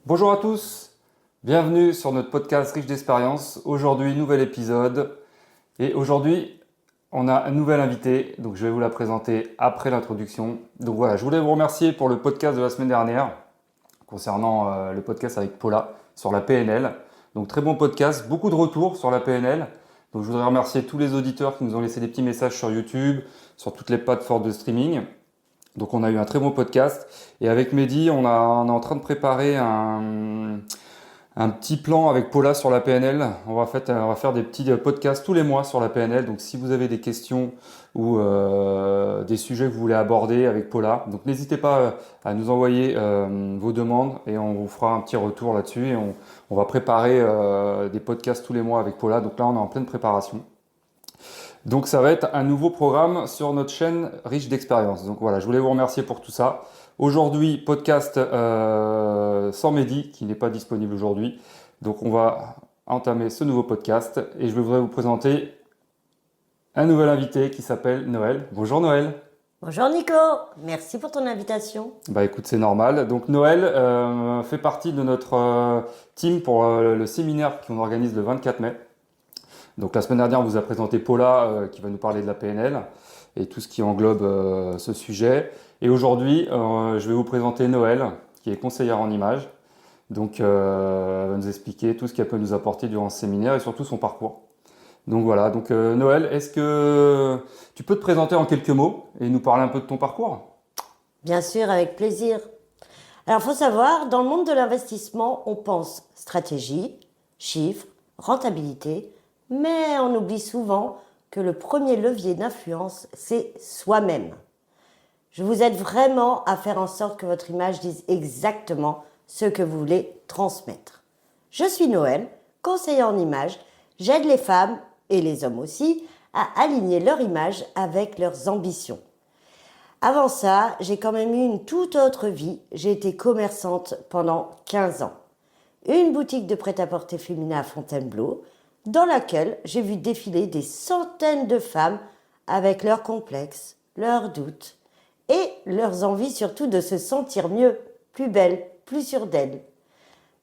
Bonjour à tous, bienvenue sur notre podcast riche d'expérience. Aujourd'hui, nouvel épisode. Et aujourd'hui, on a un nouvel invité, donc je vais vous la présenter après l'introduction. Donc voilà, je voulais vous remercier pour le podcast de la semaine dernière, concernant le podcast avec Paula sur la PNL. Donc très bon podcast, beaucoup de retours sur la PNL. Donc je voudrais remercier tous les auditeurs qui nous ont laissé des petits messages sur YouTube, sur toutes les plateformes de streaming. Donc on a eu un très bon podcast. Et avec Mehdi, on est en train de préparer un petit plan avec Paula sur la PNL. On va faire des petits podcasts tous les mois sur la PNL. Donc si vous avez des questions ou des sujets que vous voulez aborder avec Paula, donc n'hésitez pas à nous envoyer vos demandes et on vous fera un petit retour là-dessus. Et on va préparer des podcasts tous les mois avec Paula. Donc là, on est en pleine préparation. Donc ça va être un nouveau programme sur notre chaîne riche d'expérience. Donc voilà, je voulais vous remercier pour tout ça. Aujourd'hui, podcast sans Mehdi, qui n'est pas disponible aujourd'hui. Donc on va entamer ce nouveau podcast et je voudrais vous présenter un nouvel invité qui s'appelle Noël. Bonjour Noël. Bonjour Nico, merci pour ton invitation. Bah écoute, c'est normal. Donc Noël fait partie de notre team pour le séminaire qu'on organise le 24 mai. Donc la semaine dernière, on vous a présenté Paula qui va nous parler de la PNL et tout ce qui englobe ce sujet. Et aujourd'hui, je vais vous présenter Noël, qui est conseillère en images. Donc elle va nous expliquer tout ce qu'elle peut nous apporter durant ce séminaire et surtout son parcours. Donc voilà, donc Noël, est-ce que tu peux te présenter en quelques mots et nous parler un peu de ton parcours? Bien sûr, avec plaisir. Alors, faut savoir, dans le monde de l'investissement, on pense stratégie, chiffres, rentabilité, mais on oublie souvent que le premier levier d'influence, c'est soi-même. Je vous aide vraiment à faire en sorte que votre image dise exactement ce que vous voulez transmettre. Je suis Noël, conseillère en images. J'aide les femmes, et les hommes aussi, à aligner leur image avec leurs ambitions. Avant ça, j'ai quand même eu une toute autre vie. J'ai été commerçante pendant 15 ans. Une boutique de prêt-à-porter féminin à Fontainebleau, dans laquelle j'ai vu défiler des centaines de femmes avec leurs complexes, leurs doutes et leurs envies surtout de se sentir mieux, plus belle, plus sûre d'elles.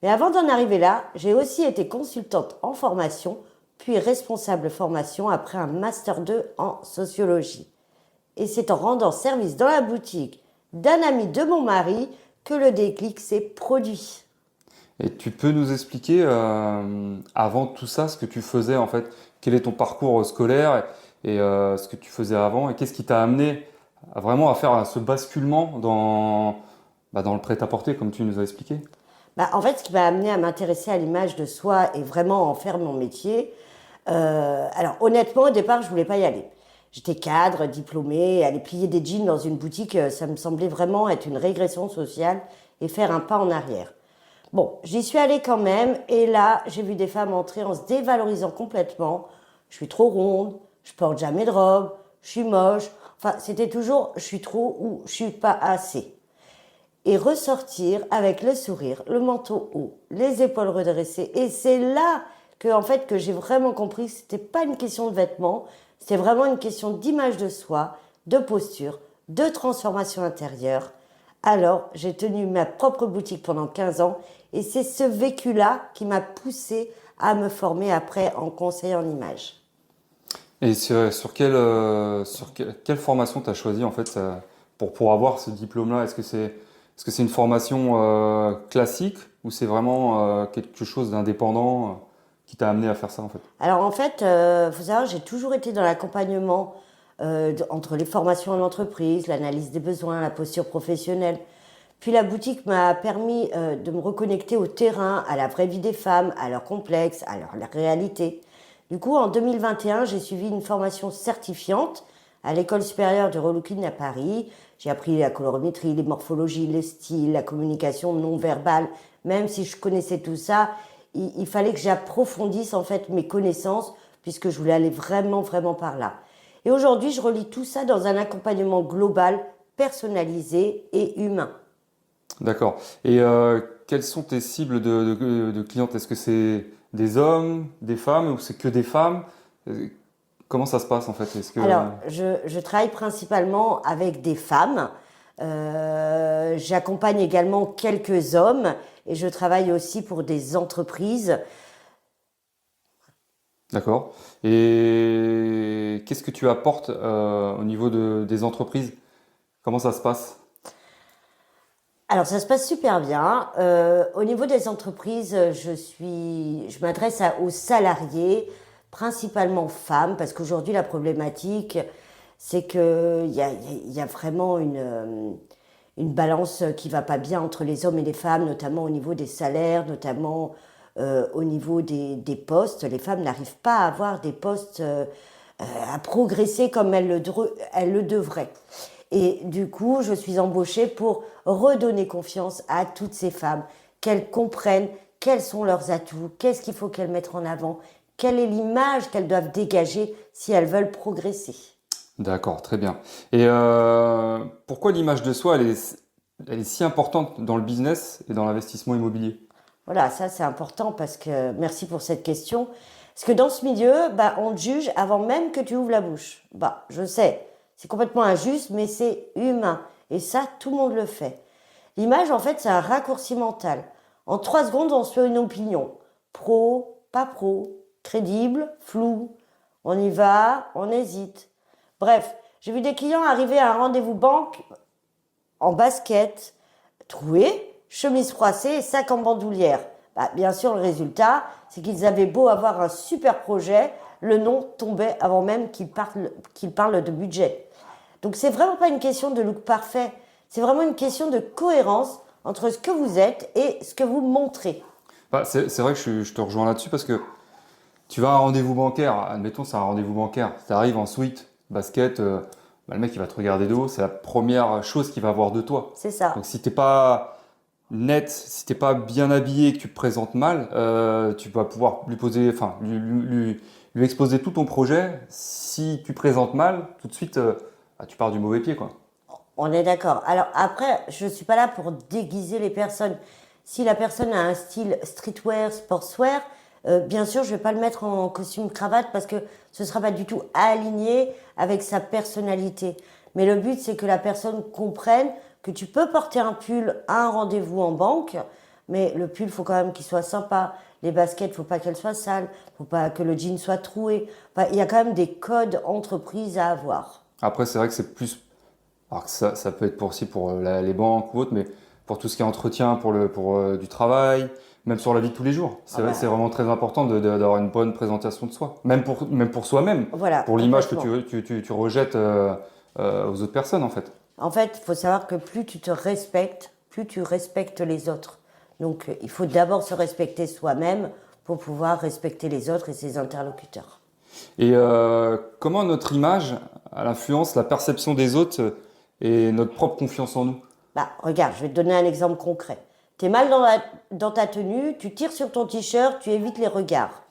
Mais avant d'en arriver là, j'ai aussi été consultante en formation, puis responsable formation après un Master 2 en sociologie. Et c'est en rendant service dans la boutique d'un ami de mon mari que le déclic s'est produit. Et tu peux nous expliquer, avant tout ça, ce que tu faisais en fait, quel est ton parcours scolaire et ce que tu faisais avant et qu'est-ce qui t'a amené à vraiment à faire ce basculement dans le prêt-à-porter comme tu nous as expliqué? En fait, ce qui m'a amené à m'intéresser à l'image de soi et vraiment en faire mon métier, alors honnêtement, au départ, je voulais pas y aller. J'étais cadre, diplômée, aller plier des jeans dans une boutique, ça me semblait vraiment être une régression sociale et faire un pas en arrière. Bon, j'y suis allée quand même et là, j'ai vu des femmes entrer en se dévalorisant complètement. Je suis trop ronde, je porte jamais de robe, je suis moche. Enfin, c'était toujours je suis trop ou je suis pas assez. Et ressortir avec le sourire, le menton haut, les épaules redressées. Et c'est là que j'ai vraiment compris que c'était pas une question de vêtements, c'était vraiment une question d'image de soi, de posture, de transformation intérieure. Alors, j'ai tenu ma propre boutique pendant 15 ans et c'est ce vécu-là qui m'a poussée à me former après en conseil en image. Et quelle formation tu as choisi en fait pour avoir ce diplôme-là? Est-ce que c'est une formation classique ou c'est vraiment quelque chose d'indépendant qui t'a amené à faire ça en fait? Alors en fait, faut savoir, j'ai toujours été dans l'accompagnement entre les formations en entreprise, l'analyse des besoins, la posture professionnelle. Puis la boutique m'a permis de me reconnecter au terrain, à la vraie vie des femmes, à leurs complexes, à leur réalité. Du coup, en 2021, j'ai suivi une formation certifiante à l'École supérieure de relooking à Paris. J'ai appris la colorimétrie, les morphologies, les styles, la communication non verbale. Même si je connaissais tout ça, il fallait que j'approfondisse en fait mes connaissances puisque je voulais aller vraiment, vraiment par là. Et aujourd'hui, je relie tout ça dans un accompagnement global, personnalisé et humain. D'accord. Et quelles sont tes cibles de clientes? Est-ce que c'est des hommes, des femmes ou c'est que des femmes? Euh, Comment ça se passe en fait? Est-ce que Alors, je travaille principalement avec des femmes. J'accompagne également quelques hommes et je travaille aussi pour des entreprises. D'accord. Et qu'est-ce que tu apportes au niveau des entreprises? Comment ça se passe? Alors, ça se passe super bien. Au niveau des entreprises, je m'adresse aux salariés, principalement femmes, parce qu'aujourd'hui, la problématique, c'est qu'il y a vraiment une balance qui va pas bien entre les hommes et les femmes, notamment au niveau des salaires, notamment au niveau des postes. Les femmes n'arrivent pas à avoir des postes à progresser comme elles le devraient. Et du coup, je suis embauchée pour redonner confiance à toutes ces femmes, qu'elles comprennent quels sont leurs atouts, qu'est-ce qu'il faut qu'elles mettent en avant, quelle est l'image qu'elles doivent dégager si elles veulent progresser. D'accord, très bien. Et pourquoi l'image de soi, elle est si importante dans le business et dans l'investissement immobilier? Voilà, ça c'est important parce que merci pour cette question. Parce que dans ce milieu, bah, on te juge avant même que tu ouvres la bouche. Bah, je sais, c'est complètement injuste, mais c'est humain. Et ça, tout le monde le fait. L'image, en fait, c'est un raccourci mental. En 3 secondes, on se fait une opinion. Pro, pas pro, crédible, flou. On y va, on hésite. Bref, j'ai vu des clients arriver à un rendez-vous banque en basket, troué, chemise froissée et sac en bandoulière. Bah, bien sûr, le résultat, c'est qu'ils avaient beau avoir un super projet, le nom tombait avant même qu'ils parlent de budget. Donc, c'est vraiment pas une question de look parfait, c'est vraiment une question de cohérence entre ce que vous êtes et ce que vous montrez. Bah, c'est vrai que je te rejoins là-dessus parce que tu vas à un rendez-vous bancaire, admettons c'est un rendez-vous bancaire, tu arrives en sweat, basket, bah, le mec il va te regarder de haut, c'est la première chose qu'il va voir de toi. C'est ça. Donc si t'es pas net, si t'es pas bien habillé et que tu te présentes mal, tu vas pouvoir lui poser, enfin lui exposer tout ton projet. Si tu présentes mal, tout de suite, bah, tu pars du mauvais pied quoi. On est d'accord. Alors après, je ne suis pas là pour déguiser les personnes. Si la personne a un style streetwear, sportswear, bien sûr, je ne vais pas le mettre en costume cravate parce que ce ne sera pas du tout aligné avec sa personnalité. Mais le but, c'est que la personne comprenne que tu peux porter un pull à un rendez-vous en banque, mais le pull, il faut quand même qu'il soit sympa. Les baskets, il ne faut pas qu'elles soient sales, il ne faut pas que le jean soit troué. Enfin, il y a quand même des codes entreprises à avoir. Après c'est vrai que c'est plus, alors que ça peut être pour aussi pour les banques ou autre, mais pour tout ce qui est entretien, pour du travail, même sur la vie de tous les jours. Ah bah, C'est vraiment très important d'avoir une bonne présentation de soi, même pour soi-même, voilà, pour l'image que complètement. tu rejettes aux autres personnes en fait. En fait, il faut savoir que plus tu te respectes, plus tu respectes les autres. Donc, il faut d'abord se respecter soi-même pour pouvoir respecter les autres et ses interlocuteurs. Et comment notre image elle influence la perception des autres et notre propre confiance en nous? Bah, regarde, je vais te donner un exemple concret. T'es mal dans ta tenue, tu tires sur ton t-shirt, tu évites les regards.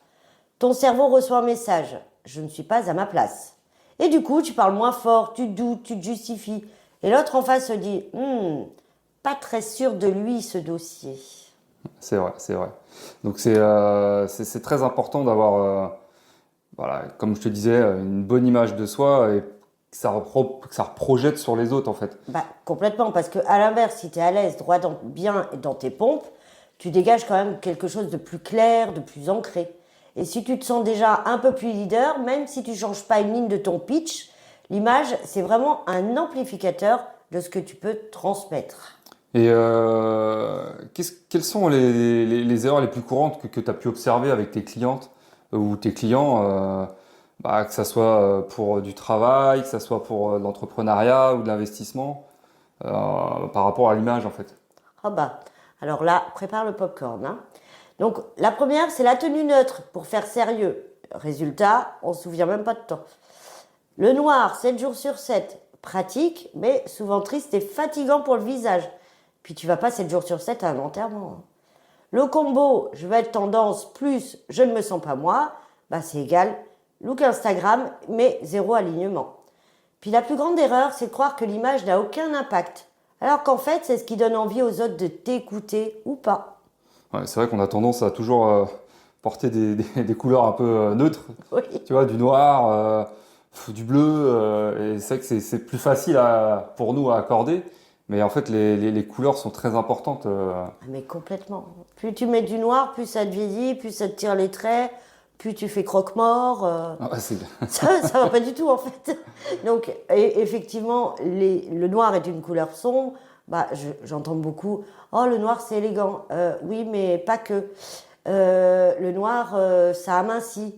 Ton cerveau reçoit un message. Je ne suis pas à ma place. Et du coup, tu parles moins fort, tu doutes, tu te justifies. Et l'autre en face se dit, pas très sûr de lui ce dossier. C'est vrai, c'est vrai. Donc c'est très important d'avoir, voilà, comme je te disais, une bonne image de soi et que ça projette sur les autres en fait. Bah, complètement, parce que à l'inverse, si tu es à l'aise, bien dans tes pompes, tu dégages quand même quelque chose de plus clair, de plus ancré. Et si tu te sens déjà un peu plus leader, même si tu changes pas une ligne de ton pitch, l'image, c'est vraiment un amplificateur de ce que tu peux transmettre. Et quelles sont les erreurs les plus courantes que tu as pu observer avec tes clientes ou tes clients, bah, que ça soit pour du travail, que ça soit pour de l'entrepreneuriat ou de l'investissement, par rapport à l'image en fait? Ah bah, alors là, prépare le popcorn, hein. Donc, la première, c'est la tenue neutre pour faire sérieux. Résultat, on se souvient même pas de temps. Le noir, 7 jours sur 7, pratique, mais souvent triste et fatigant pour le visage. Puis tu vas pas 7 jours sur 7 à un enterrement, hein. Le combo, je vais être tendance plus je ne me sens pas moi, bah c'est égal look Instagram, mais zéro alignement. Puis la plus grande erreur, c'est de croire que l'image n'a aucun impact. Alors qu'en fait, c'est ce qui donne envie aux autres de t'écouter ou pas. Ouais, c'est vrai qu'on a tendance à toujours porter des couleurs un peu neutres, Oui. tu vois, du noir, du bleu, et c'est vrai que c'est plus facile pour nous à accorder. Mais en fait, les couleurs sont très importantes. Mais complètement. Plus tu mets du noir, plus ça te vieillit, plus ça te tire les traits, plus tu fais croque-mort. Ah, Ça va pas du tout en fait. Donc effectivement, le noir est une couleur sombre. Bah, j'entends beaucoup. Oh, le noir c'est élégant. Oui, mais pas que. Le noir, ça amincit.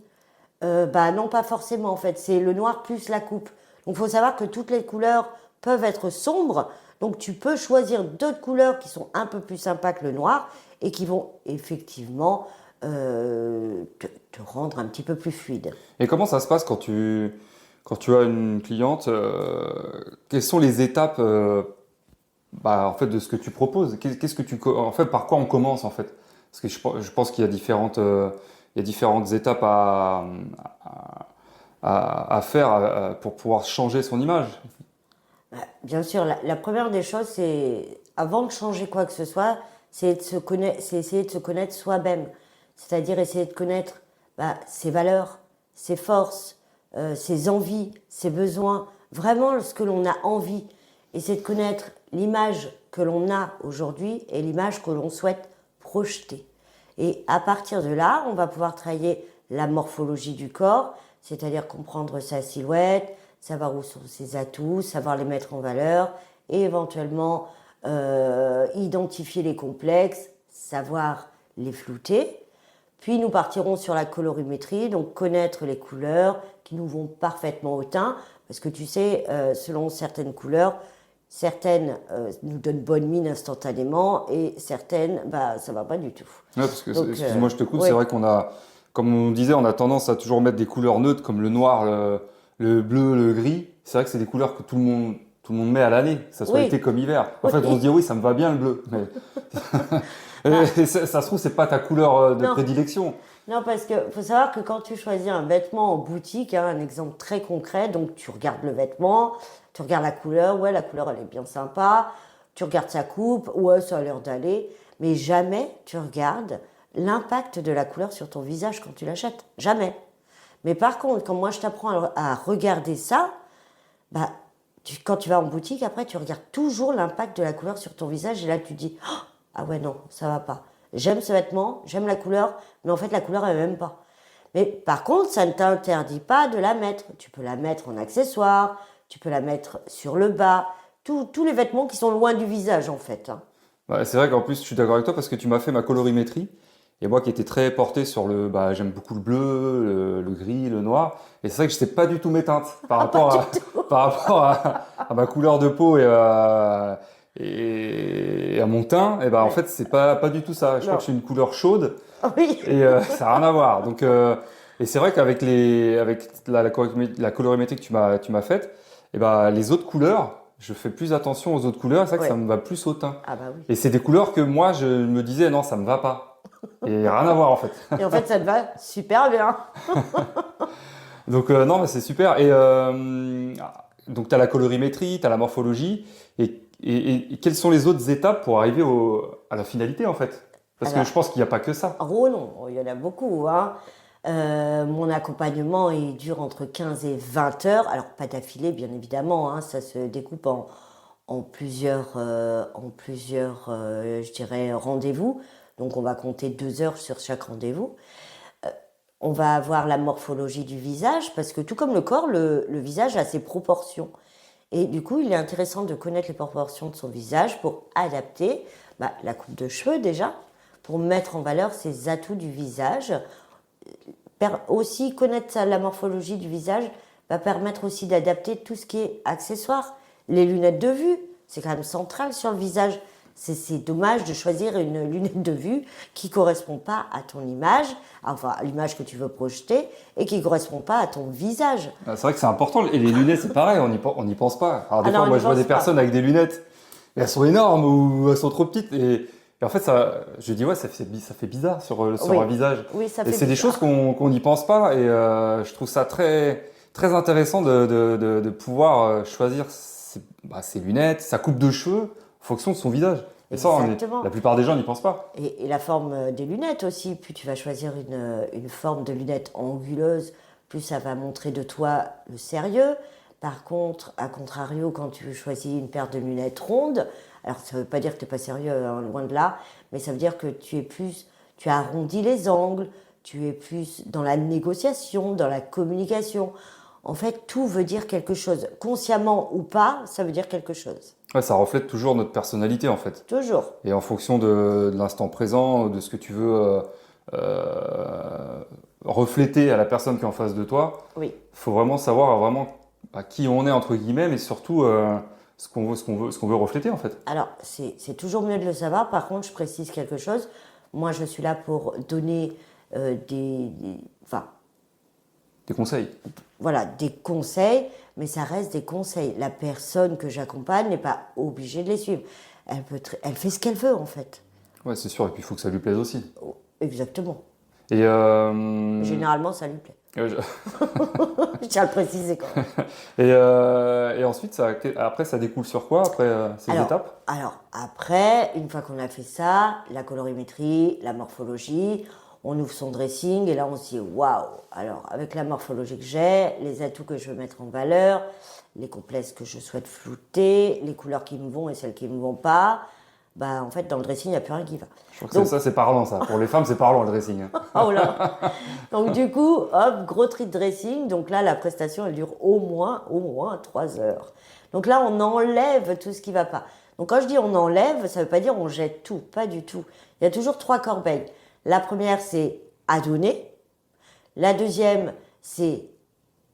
Bah non, pas forcément en fait. C'est le noir plus la coupe. Donc il faut savoir que toutes les couleurs peuvent être sombres. Donc tu peux choisir d'autres couleurs qui sont un peu plus sympas que le noir et qui vont effectivement te rendre un petit peu plus fluide. Et comment ça se passe quand tu as une cliente quelles sont les étapes en fait, de ce que tu proposes? Qu'est-ce que en fait, par quoi on commence en fait? Parce que je pense qu'il y a il y a différentes étapes à faire pour pouvoir changer son image. Bien sûr, la première des choses, c'est avant de changer quoi que ce soit, c'est essayer de se connaître soi-même. C'est-à-dire essayer de connaître ses valeurs, ses forces, ses envies, ses besoins, vraiment ce que l'on a envie. Et c'est de connaître l'image que l'on a aujourd'hui et l'image que l'on souhaite projeter. Et à partir de là, on va pouvoir travailler la morphologie du corps, c'est-à-dire comprendre sa silhouette, savoir où sont ses atouts, savoir les mettre en valeur et éventuellement identifier les complexes, savoir les flouter. Puis nous partirons sur la colorimétrie, donc connaître les couleurs qui nous vont parfaitement au teint, parce que tu sais, selon certaines couleurs, certaines nous donnent bonne mine instantanément et certaines, ça va pas du tout. Ouais, parce que, Donc, excuse-moi, je te coupe, oui. c'est vrai comme on disait, on a tendance à toujours mettre des couleurs neutres comme le noir, le bleu, le gris. C'est vrai que c'est des couleurs que tout le monde met à l'année, que ça soit Oui. été comme hiver. En fait, Oui. on se dit oui, ça me va bien le bleu. Mais et ça se trouve, c'est pas ta couleur de Non. prédilection. Non, parce que faut savoir que quand tu choisis un vêtement en boutique, un exemple très concret, donc tu regardes le vêtement, tu regardes la couleur, ouais, la couleur elle est bien sympa, tu regardes sa coupe, ouais, ça a l'air d'aller, mais jamais tu regardes l'impact de la couleur sur ton visage quand tu l'achètes. Jamais. Mais par contre, quand moi je t'apprends à regarder ça, quand tu vas en boutique, après tu regardes toujours l'impact de la couleur sur ton visage et là tu dis oh, ah ouais non, ça va pas. J'aime ce vêtement, j'aime la couleur, mais en fait la couleur elle m'aime pas. Mais par contre, ça ne t'interdit pas de la mettre. Tu peux la mettre en accessoire, tu peux la mettre sur le bas, tous les vêtements qui sont loin du visage en fait. Ouais, c'est vrai qu'en plus, je suis d'accord avec toi parce que tu m'as fait ma colorimétrie. Et moi qui étais très porté sur j'aime beaucoup le bleu, le gris, le noir. Et c'est vrai que je sais pas du tout mes teintes par rapport à ma couleur de peau et à mon teint. Et en fait, c'est pas du tout ça. Je crois que je suis une couleur chaude Oui. et ça n'a rien à voir. Donc, et c'est vrai qu'avec la colorimétrie que tu m'as faite, les autres couleurs, je fais plus attention aux autres couleurs. C'est vrai que ça me va plus au teint. Ah bah oui. Et c'est des couleurs que moi, je me disais, non, ça me va pas. Et rien à voir en fait. Et en fait, ça te va super bien. Donc non, mais c'est super. Et donc tu as la colorimétrie, tu as la morphologie. Et quelles sont les autres étapes pour arriver à la finalité en fait? Parce que Alors, je pense qu'il n'y a pas que ça. oh non, il y en a beaucoup. Mon accompagnement il dure entre 15 et 20 heures. Alors pas d'affilée bien évidemment, ça se découpe en plusieurs, je dirais, rendez-vous. Donc on va compter 2 heures sur chaque rendez-vous. On va avoir la morphologie du visage parce que tout comme le corps, le visage a ses proportions. Et du coup, il est intéressant de connaître les proportions de son visage pour adapter la coupe de cheveux déjà, pour mettre en valeur ses atouts du visage. Aussi connaître la morphologie du visage va permettre aussi d'adapter tout ce qui est accessoire. Les lunettes de vue, c'est quand même central sur le visage. C'est dommage de choisir une lunette de vue qui ne correspond pas à ton image, enfin à l'image que tu veux projeter, et qui ne correspond pas à ton visage. C'est vrai que c'est important. Et les lunettes, c'est pareil, on n'y pense pas. Alors des fois, non, moi, je vois des personnes avec des lunettes, et elles sont énormes ou elles sont trop petites. Et en fait, je dis, ouais, ça fait bizarre sur un visage. Oui, ça fait et c'est des bizarre. choses qu'on n'y pense pas. Et je trouve ça très, très intéressant de pouvoir choisir ses lunettes, sa coupe de cheveux en fonction de son visage. Et ça, la plupart des gens n'y pensent pas. Et la forme des lunettes aussi. Plus tu vas choisir une forme de lunettes anguleuses, plus ça va montrer de toi le sérieux. Par contre, à contrario, quand tu choisis une paire de lunettes rondes, alors ça ne veut pas dire que tu n'es pas sérieux, hein, loin de là, mais ça veut dire que tu as arrondi les angles, tu es plus dans la négociation, dans la communication. En fait, tout veut dire quelque chose. Consciemment ou pas, ça veut dire quelque chose. Ouais, ça reflète toujours notre personnalité en fait. Toujours. Et en fonction de l'instant présent, de ce que tu veux refléter à la personne qui est en face de toi, Oui. il faut vraiment savoir vraiment à qui on est entre guillemets, mais surtout ce qu'on veut refléter en fait. Alors, c'est toujours mieux de le savoir. Par contre, je précise quelque chose. Moi, je suis là pour donner enfin, Des conseils. voilà, des conseils, mais ça reste des conseils. La personne que j'accompagne n'est pas obligée de les suivre. Elle fait ce qu'elle veut, en fait. Ouais, c'est sûr. Et puis il faut que ça lui plaise aussi. Oh, exactement. Et Généralement, ça lui plaît. ouais, Je tiens à le préciser quand même. et ensuite, après, ça découle sur quoi après ces étapes? Alors, après, une fois qu'on a fait ça, la colorimétrie, la morphologie, on ouvre son dressing et là, on se dit waouh! Alors, avec la morphologie que j'ai, les atouts que je veux mettre en valeur, les complexes que je souhaite flouter, les couleurs qui me vont et celles qui ne me vont pas, bah, en fait, dans le dressing, il n'y a plus rien qui va. Je crois que ça, c'est parlant, ça. Pour les femmes, c'est parlant, le dressing. Hein. Oh là! Donc, du coup, hop, gros tri de dressing. Donc là, la prestation, elle dure au moins 3 heures. Donc là, on enlève tout ce qui ne va pas. Donc, quand je dis on enlève, ça ne veut pas dire on jette tout, pas du tout. Il y a toujours 3 corbeilles. La première, c'est à donner. La deuxième, c'est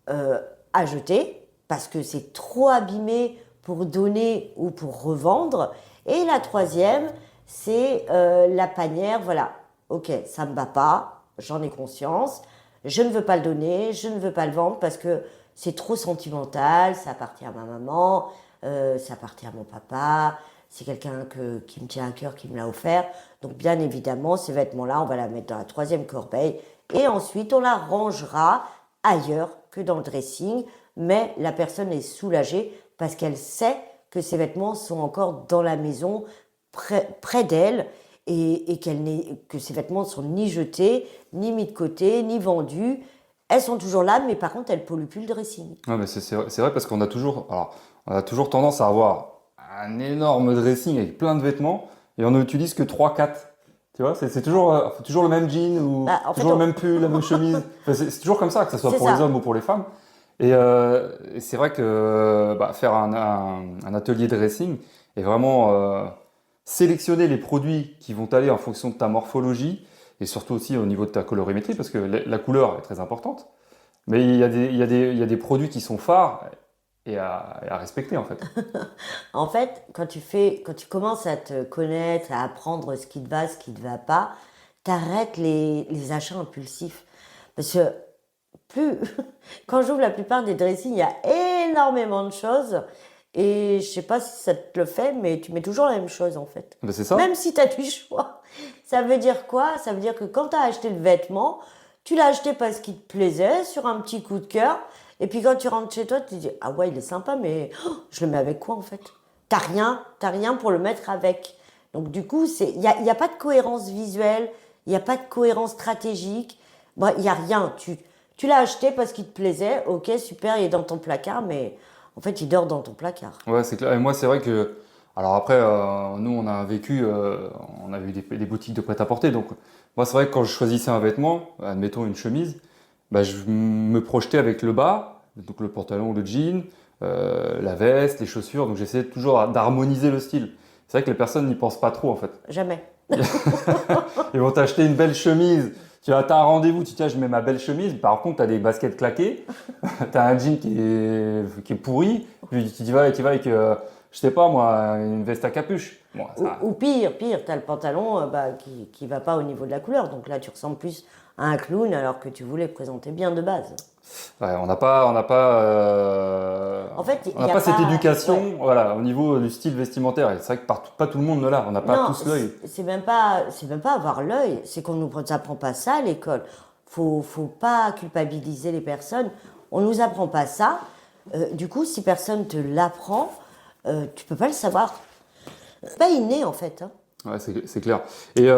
à jeter, parce que c'est trop abîmé pour donner ou pour revendre. Et la troisième, c'est la panière, voilà, ok, ça ne me va pas, j'en ai conscience, je ne veux pas le donner, je ne veux pas le vendre parce que c'est trop sentimental, ça appartient à ma maman, ça appartient à mon papa, c'est quelqu'un qui me tient à cœur, qui me l'a offert. Donc bien évidemment, ces vêtements-là, on va la mettre dans la troisième corbeille et ensuite on la rangera ailleurs que dans le dressing, mais la personne est soulagée parce qu'elle sait que ces vêtements sont encore dans la maison, près d'elle, et que ces vêtements ne sont ni jetés, ni mis de côté, ni vendus. Elles sont toujours là, mais par contre, elles ne polluent plus le dressing. Ouais, mais c'est vrai parce qu'on a toujours tendance à avoir un énorme dressing avec plein de vêtements et on n'utilise que 3-4. Tu vois, c'est toujours le même jean ou toujours le même pull, la même chemise. Enfin, c'est toujours comme ça, que ce soit pour les hommes ou pour les femmes. Et c'est vrai que faire un atelier dressing et vraiment sélectionner les produits qui vont aller en fonction de ta morphologie et surtout aussi au niveau de ta colorimétrie parce que la couleur est très importante. Mais il y a des produits qui sont phares et à respecter en fait. En fait, quand tu commences à te connaître, à apprendre ce qui te va, ce qui ne te va pas, t'arrêtes les achats impulsifs. Parce que quand j'ouvre la plupart des dressings, il y a énormément de choses. Et je sais pas si ça te le fait, mais tu mets toujours la même chose en fait. Ben c'est ça. Même si tu as du choix. Ça veut dire quoi? Ça veut dire que quand tu as acheté le vêtement, tu l'as acheté parce qu'il te plaisait, sur un petit coup de cœur. Et puis quand tu rentres chez toi, tu te dis ah ouais, il est sympa, mais je le mets avec quoi en fait? T'as rien pour le mettre avec. Donc du coup, il y a pas de cohérence visuelle, il y a pas de cohérence stratégique. Bon, il y a rien. Tu l'as acheté parce qu'il te plaisait, ok, super, il est dans ton placard, mais en fait, il dort dans ton placard. Ouais, c'est clair. Et moi, c'est vrai que. Alors après, nous, on a vécu. On a vu des boutiques de prêt-à-porter. Donc, moi, c'est vrai que quand je choisissais un vêtement, admettons une chemise, je me projetais avec le bas, donc le pantalon, le jean, la veste, les chaussures. Donc, j'essayais toujours d'harmoniser le style. C'est vrai que les personnes n'y pensent pas trop, en fait. Jamais. Ils vont t'acheter une belle chemise. Tu as un rendez-vous, tu dis, je mets ma belle chemise. Par contre, tu as des baskets claquées. Tu as un jean qui est pourri. Puis tu y vas avec, je sais pas moi, une veste à capuche. Bon, ou pire, tu as le pantalon qui va pas au niveau de la couleur. Donc là, tu ressembles plus à un clown alors que tu voulais présenter bien de base. Ouais, on n'a pas en fait, cette éducation, ouais. Voilà, au niveau du style vestimentaire. Et c'est vrai que pas tout le monde ne l'a. On n'a pas tous l'œil. C'est même pas avoir l'œil. C'est qu'on nous apprend pas ça à l'école. Faut pas culpabiliser les personnes. On nous apprend pas ça. Du coup, si personne te l'apprend, tu peux pas le savoir. C'est pas inné en fait. Hein. Ouais, c'est clair. Et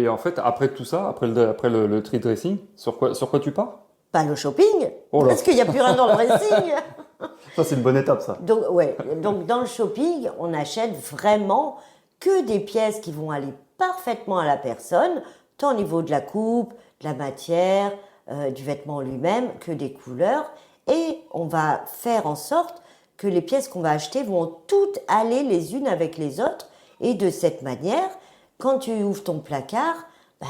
en fait, après tout ça, après le tree dressing, sur quoi tu pars? Pas le shopping, Oh là. parce qu'il n'y a plus rien dans le dressing. Ça, c'est une bonne étape, ça. Donc, ouais. Donc, dans le shopping, on achète vraiment que des pièces qui vont aller parfaitement à la personne, tant au niveau de la coupe, de la matière, du vêtement lui-même, que des couleurs. Et on va faire en sorte que les pièces qu'on va acheter vont toutes aller les unes avec les autres. Et de cette manière, quand tu ouvres ton placard, bah,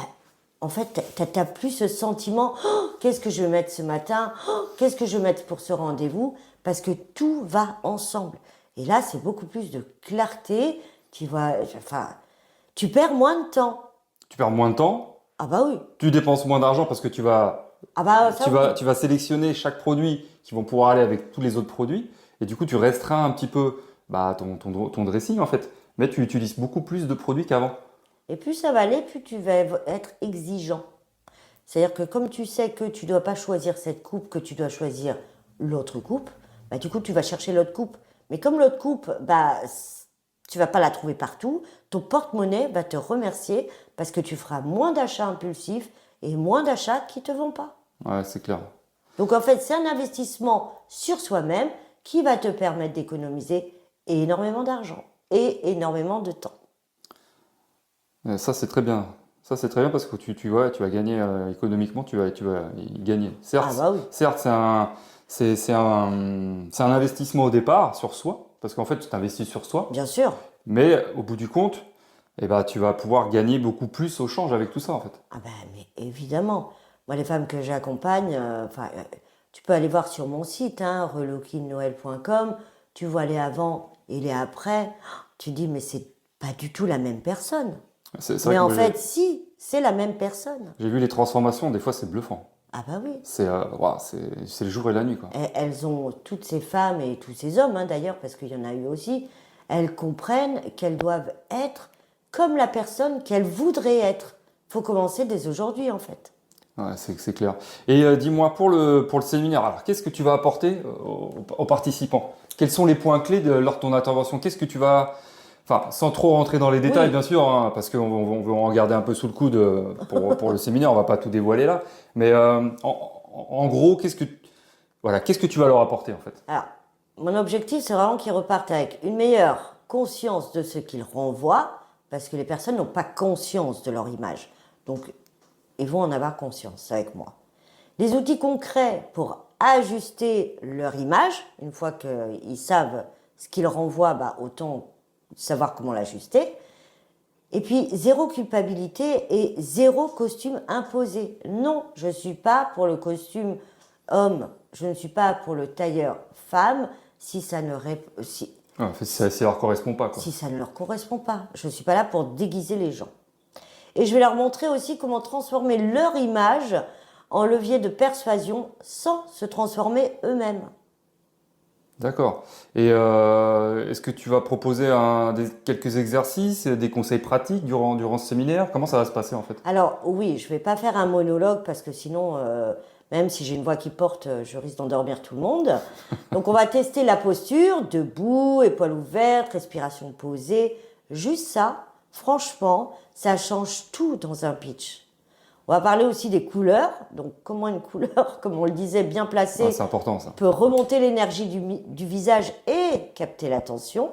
en fait, tu n'as plus ce sentiment oh, qu'est-ce que je vais mettre ce matin oh, qu'est-ce que je vais mettre pour ce rendez-vous. Parce que tout va ensemble. Et là, c'est beaucoup plus de clarté. Tu vois, enfin, tu perds moins de temps. Tu perds moins de temps, Ah bah oui. tu dépenses moins d'argent parce que Ah bah ça oui. tu vas sélectionner chaque produit qui vont pouvoir aller avec tous les autres produits. Et du coup, tu restreins un petit peu ton dressing, en fait. Mais tu utilises beaucoup plus de produits qu'avant. Et plus ça va aller, plus tu vas être exigeant. C'est-à-dire que comme tu sais que tu ne dois pas choisir cette coupe, que tu dois choisir l'autre coupe, bah du coup tu vas chercher l'autre coupe. Mais comme l'autre coupe, bah tu vas pas la trouver partout, ton porte-monnaie va te remercier parce que tu feras moins d'achats impulsifs et moins d'achats qui te vont pas. Ouais, c'est clair. Donc en fait, c'est un investissement sur soi-même qui va te permettre d'économiser énormément d'argent et énormément de temps. Ça, c'est très bien. Ça, c'est très bien parce que tu vas gagner économiquement, tu vas y gagner. Ah bah oui. Certes, c'est un investissement au départ sur soi, parce qu'en fait, tu t'investis sur soi, Bien sûr. mais au bout du compte, eh ben, tu vas pouvoir gagner beaucoup plus au change avec tout ça, en fait. Ah ben, mais évidemment. Moi, les femmes que j'accompagne, tu peux aller voir sur mon site, hein, relookingnoël.com, tu vois les avant et les après. Tu dis, mais c'est pas du tout la même personne. C'est vrai Mais que en moi, fait, si, c'est la même personne. j'ai vu les transformations, des fois, c'est bluffant. Ah bah oui. Ouah, c'est le jour et la nuit, quoi. Et elles ont, toutes ces femmes et tous ces hommes, hein, d'ailleurs, parce qu'il y en a eu aussi, elles comprennent qu'elles doivent être comme la personne qu'elles voudraient être. Il faut commencer dès aujourd'hui, en fait. Ouais, c'est clair. Et dis-moi, pour le séminaire, alors qu'est-ce que tu vas apporter aux participants? Quels sont les points clés lors de ton intervention? Qu'est-ce que tu vas... Enfin, sans trop rentrer dans les détails, Oui. bien sûr, hein, parce qu'on veut en garder un peu sous le coude pour le séminaire, on va pas tout dévoiler là. Mais en gros, qu'est-ce que tu vas leur apporter, en fait? Alors, mon objectif, c'est vraiment qu'ils repartent avec une meilleure conscience de ce qu'ils renvoient, parce que les personnes n'ont pas conscience de leur image. Donc, ils vont en avoir conscience avec moi. Des outils concrets pour ajuster leur image. Une fois qu'ils savent ce qu'ils renvoient, bah, autant savoir comment l'ajuster. Et puis, zéro culpabilité et zéro costume imposé. Non, je ne suis pas pour le costume homme, je ne suis pas pour le tailleur femme si ça ne, si, Ouais, en fait, ça leur correspond pas, quoi. si ça ne leur correspond pas. Je ne suis pas là pour déguiser les gens. Et je vais leur montrer aussi comment transformer leur image en levier de persuasion sans se transformer eux-mêmes. D'accord. Et est-ce que tu vas proposer quelques exercices, des conseils pratiques durant ce séminaire? Comment ça va se passer, en fait? Alors oui, je ne vais pas faire un monologue parce que sinon, même si j'ai une voix qui porte, je risque d'endormir tout le monde. Donc on va tester la posture, debout, épaules ouvertes, respiration posée. Juste ça, franchement, ça change tout dans un pitch. On va parler aussi des couleurs. Donc comment une couleur, comme on le disait, bien placée, Ouais, c'est important, ça. peut remonter l'énergie du visage et capter l'attention.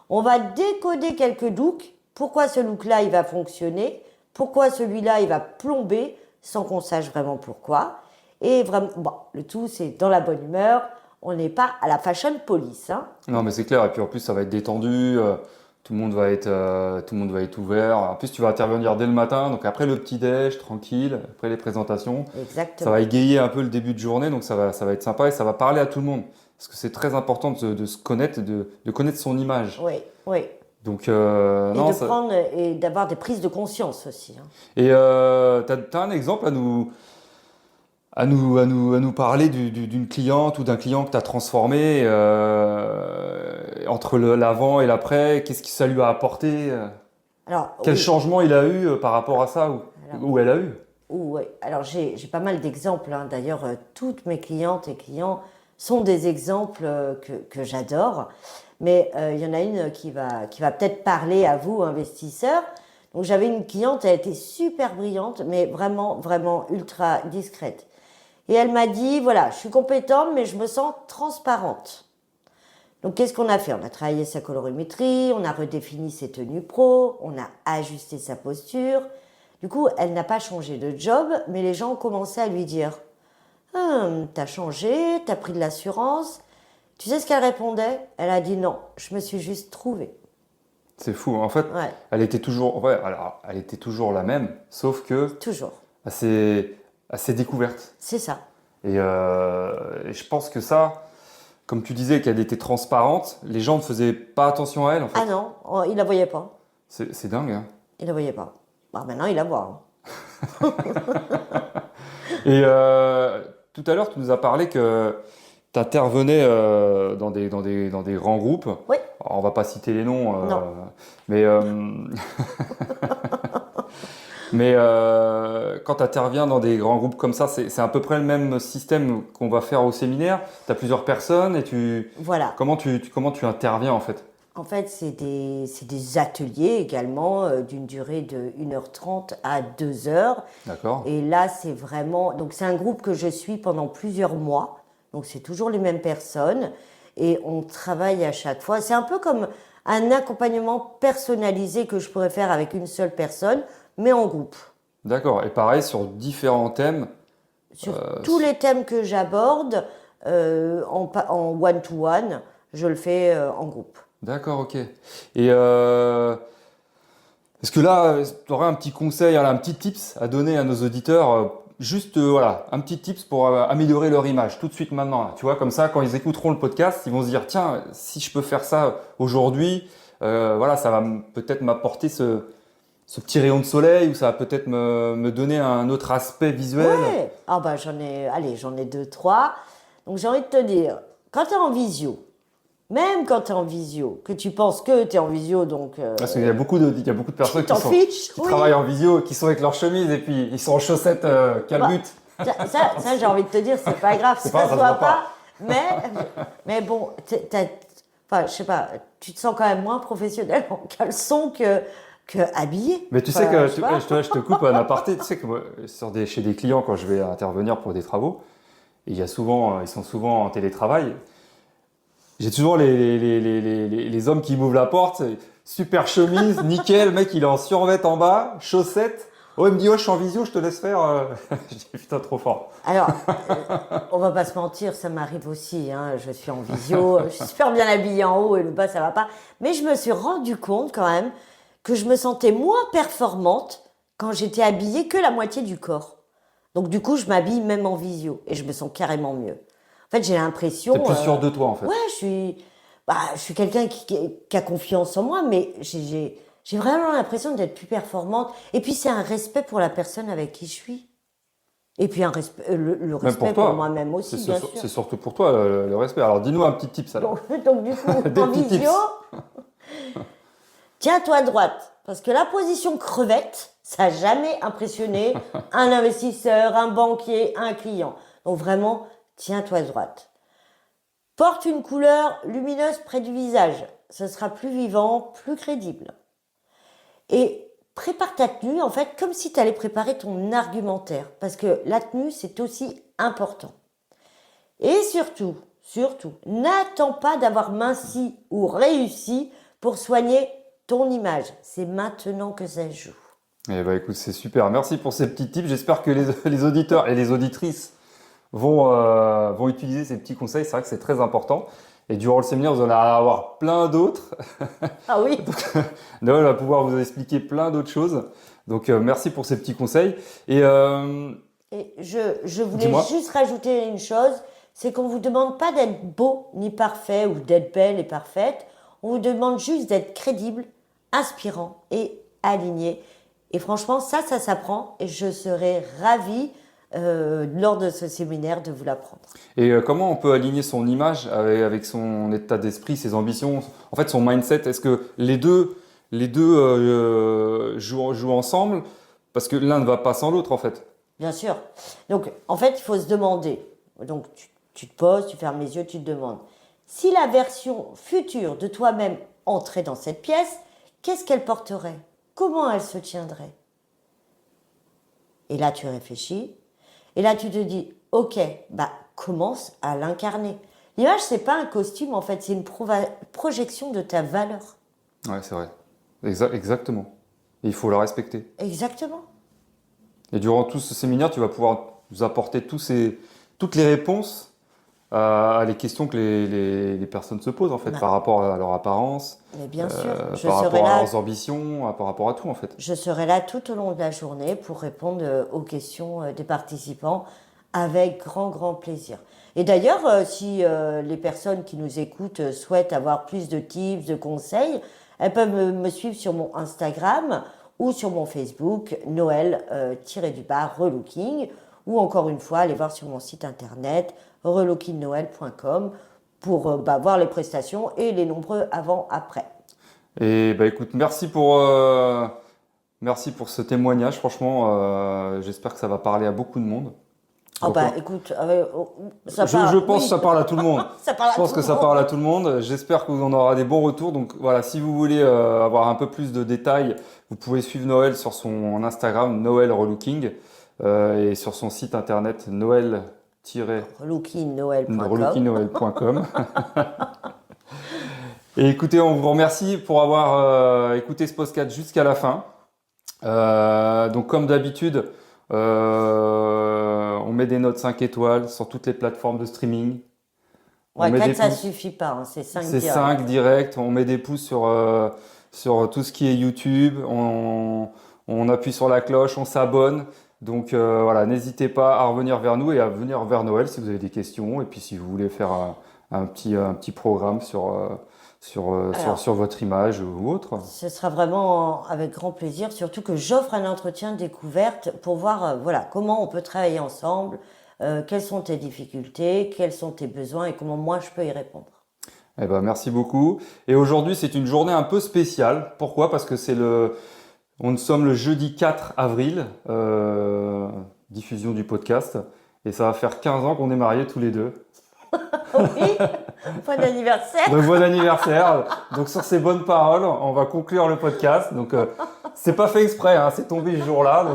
On va décoder quelques looks. Pourquoi ce look-là, il va fonctionner? Pourquoi celui-là, il va plomber sans qu'on sache vraiment pourquoi? Et vraiment, bon, le tout, c'est dans la bonne humeur. On n'est pas à la fashion police, hein. Non, mais c'est clair. Et puis en plus, ça va être détendu. Tout le monde tout le monde va être ouvert. En plus, tu vas intervenir dès le matin. Donc après le petit-déj, tranquille. Après les présentations. Ça Exactement. va égayer un peu le début de journée. Donc ça va être sympa et ça va parler à tout le monde. Parce que c'est très important de se connaître, de connaître son image. Oui, oui. Donc, Et non, de prendre et d'avoir des prises de conscience aussi, hein. Et t'as un exemple à nous parler d'une cliente ou d'un client que tu as transformé entre l'avant et l'après, qu'est-ce que ça lui a apporté? Alors, Quel oui. changement il a eu par rapport à ça ou elle a eu? Ouais. Alors j'ai pas mal d'exemples, hein. D'ailleurs, toutes mes clientes et clients sont des exemples que j'adore. Mais il y en a une qui va peut-être parler à vous, investisseurs. Donc j'avais une cliente, elle était super brillante, mais vraiment, vraiment ultra discrète. Et elle m'a dit, voilà, je suis compétente, mais je me sens transparente. Donc, qu'est-ce qu'on a fait? On a travaillé sa colorimétrie, on a redéfini ses tenues pro, on a ajusté sa posture. Du coup, elle n'a pas changé de job, mais les gens ont commencé à lui dire t'as changé, t'as pris de l'assurance. Tu sais ce qu'elle répondait? Elle a dit non, je me suis juste trouvée. C'est fou. En fait, Ouais, elle était toujours la même, sauf que toujours. assez découverte. C'est ça. Et je pense que ça, comme tu disais qu'elle était transparente, les gens ne faisaient pas attention à elle, en fait. Ah non, il la voyait pas. C'est dingue, hein. Il la voyait pas. Bah, maintenant, il la voit. Et tout à l'heure, tu nous as parlé que tu intervenais dans des grands groupes. Oui. Alors, on va pas citer les noms, Non. mais, quand tu interviens dans des grands groupes comme ça, c'est à peu près le même système qu'on va faire au séminaire. Tu as plusieurs personnes et Voilà. comment tu interviens en fait? En fait, c'est des ateliers également d'une durée de 1h30 à 2h. D'accord. Et là, c'est vraiment... Donc, c'est un groupe que je suis pendant plusieurs mois. Donc, c'est toujours les mêmes personnes. Et on travaille à chaque fois. C'est un peu comme un accompagnement personnalisé que je pourrais faire avec une seule personne, mais en groupe. D'accord. Et pareil, sur différents thèmes. Sur tous les thèmes que j'aborde, en one-to-one, je le fais en groupe. D'accord, ok. Et est-ce que là, tu aurais un petit conseil, un petit tips à donner à nos auditeurs, juste voilà, un petit tips pour améliorer leur image tout de suite maintenant, là. Tu vois, comme ça, quand ils écouteront le podcast, ils vont se dire, tiens, si je peux faire ça aujourd'hui, voilà, ça va peut-être m'apporter ce petit rayon de soleil ou ça va peut-être me donner un autre aspect visuel. Ouais. Ah bah j'en ai deux, trois. Donc j'ai envie de te dire, quand tu es en visio, même quand tu es en visio, que tu penses que tu es en visio, donc Parce qu'il y a beaucoup de personnes tu t'en fiches, qui oui. travaillent en visio, qui sont avec leur chemise et puis ils sont en chaussettes calbut. Ça, j'ai envie de te dire, c'est pas grave, ça pas, se ça se voit voit pas. pas. Mais bon, enfin, je sais pas, tu te sens quand même moins professionnel en caleçon que habillé. Mais tu Enfin, sais que, je sais pas. je te coupe un aparté, tu sais que moi, chez des clients, quand je vais intervenir pour des travaux, et ils sont souvent en télétravail, j'ai toujours les hommes qui m'ouvrent la porte, super chemise, nickel, le mec il est en survêt en bas, chaussettes. Oh, il me dit, oh, je suis en visio, je te laisse faire. Je dis, putain, trop fort. Alors, on va pas se mentir, ça m'arrive aussi. Hein, je suis en visio, je suis super bien habillée en haut et le bas, ça va pas. Mais je me suis rendu compte quand même que je me sentais moins performante quand j'étais habillée que la moitié du corps. Donc du coup, je m'habille même en visio et je me sens carrément mieux. En fait, j'ai l'impression... T'es plus sûr de toi, en fait. Ouais, je suis quelqu'un qui a confiance en moi, mais j'ai vraiment l'impression d'être plus performante. Et puis, c'est un respect pour la personne avec qui je suis. Et puis, le respect pour moi-même aussi, bien sûr. C'est surtout pour toi, le respect. Alors, dis-nous un petit tip, ça. Donc, du coup, Des en petits visio, tips. tiens-toi à droite. Parce que la position crevette, ça n'a jamais impressionné un investisseur, un banquier, un client. Donc, vraiment, tiens-toi à droite. Porte une couleur lumineuse près du visage. Ce sera plus vivant, plus crédible. Et prépare ta tenue, en fait, comme si tu allais préparer ton argumentaire. Parce que la tenue, c'est aussi important. Et surtout, n'attends pas d'avoir minci ou réussi pour soigner ton image. C'est maintenant que ça joue. Eh ben, écoute, c'est super. Merci pour ces petits tips. J'espère que les auditeurs et les auditrices vont utiliser ces petits conseils. C'est vrai que c'est très important. Et durant le séminaire, vous en allez avoir plein d'autres. Ah oui. Donc, Noël va pouvoir vous expliquer plein d'autres choses. Donc, merci pour ces petits conseils. Et Je voulais dis-moi. juste rajouter une chose, c'est qu'on ne vous demande pas d'être beau ni parfait ou d'être belle et parfaite. On vous demande juste d'être crédible, inspirant et aligné. Et franchement, ça s'apprend et je serai ravie lors de ce séminaire de vous l'apprendre. Et comment on peut aligner son image avec son état d'esprit, ses ambitions, en fait son mindset? Est-ce que les deux jouent ensemble? Parce que l'un ne va pas sans l'autre en fait. Bien sûr. Donc, en fait, il faut se demander. Donc, tu te poses, tu fermes les yeux, tu te demandes. Si la version future de toi-même entrait dans cette pièce, qu'est-ce qu'elle porterait? Comment elle se tiendrait? Et là, tu réfléchis. Et là, tu te dis, ok, bah, commence à l'incarner. L'image, c'est pas un costume, en fait, c'est une projection de ta valeur. Ouais, c'est vrai. Exactement. Et il faut la respecter. Exactement. Et durant tout ce séminaire, tu vas pouvoir nous apporter toutes les réponses à les questions que les personnes se posent, en fait, Ouais. par rapport à leur apparence, Mais bien sûr, je par serai rapport à là. leurs ambitions, par rapport à tout, en fait. Je serai là tout au long de la journée pour répondre aux questions des participants avec grand, grand plaisir. Et d'ailleurs, si les personnes qui nous écoutent souhaitent avoir plus de tips, de conseils, elles peuvent me suivre sur mon Instagram ou sur mon Facebook, Noël-relooking, ou encore une fois, aller voir sur mon site internet, relookingnoël.com, pour voir les prestations et les nombreux avant-après. Et bah écoute, merci pour ce témoignage. Franchement, j'espère que ça va parler à beaucoup de monde. Ah Donc, bah écoute, ça je parle, pense oui. que ça parle à tout le monde. Ça parle Je à pense tout que le ça monde. parle à tout le monde. J'espère que vous en aurez des bons retours. Donc voilà, si vous voulez avoir un peu plus de détails, vous pouvez suivre Noël sur son Instagram, Noël Relooking, et sur son site internet Lookingnoël.com. Et écoutez, on vous remercie pour avoir écouté ce podcast jusqu'à la fin. Donc comme d'habitude, on met des notes 5 étoiles sur toutes les plateformes de streaming. Ouais, On met 4 des ça pouces. suffit pas, hein, c'est 5 C'est direct. 5 direct. On met des pouces sur tout ce qui est YouTube. On appuie sur la cloche, on s'abonne. Donc voilà, n'hésitez pas à revenir vers nous et à venir vers Noël si vous avez des questions. Et puis si vous voulez faire un petit programme sur votre image ou autre. Ce sera vraiment avec grand plaisir, surtout que j'offre un entretien découverte pour voir comment on peut travailler ensemble, quelles sont tes difficultés, quels sont tes besoins et comment moi je peux y répondre. Eh ben, merci beaucoup. Et aujourd'hui, c'est une journée un peu spéciale. Pourquoi? Parce que nous sommes le jeudi 4 avril, diffusion du podcast. Et ça va faire 15 ans qu'on est mariés tous les deux. Oui, bon anniversaire. Donc, bon anniversaire. Donc, sur ces bonnes paroles, on va conclure le podcast. Donc, c'est pas fait exprès, hein, c'est tombé ce jour-là.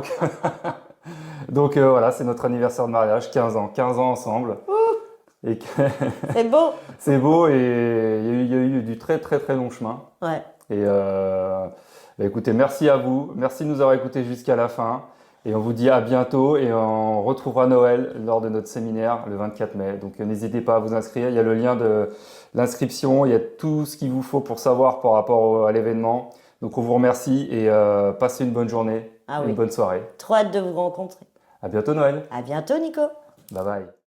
Donc voilà, c'est notre anniversaire de mariage, 15 ans. 15 ans ensemble. Et C'est beau. c'est beau et il y a eu du très très très long chemin. Ouais. Et écoutez, merci à vous. Merci de nous avoir écoutés jusqu'à la fin. Et on vous dit à bientôt et on retrouvera Noël lors de notre séminaire le 24 mai. Donc n'hésitez pas à vous inscrire. Il y a le lien de l'inscription. Il y a tout ce qu'il vous faut pour savoir par rapport à l'événement. Donc on vous remercie et passez une bonne journée, Ah une oui. bonne soirée. Trop hâte de vous rencontrer. À bientôt Noël. À bientôt, Nico. Bye bye.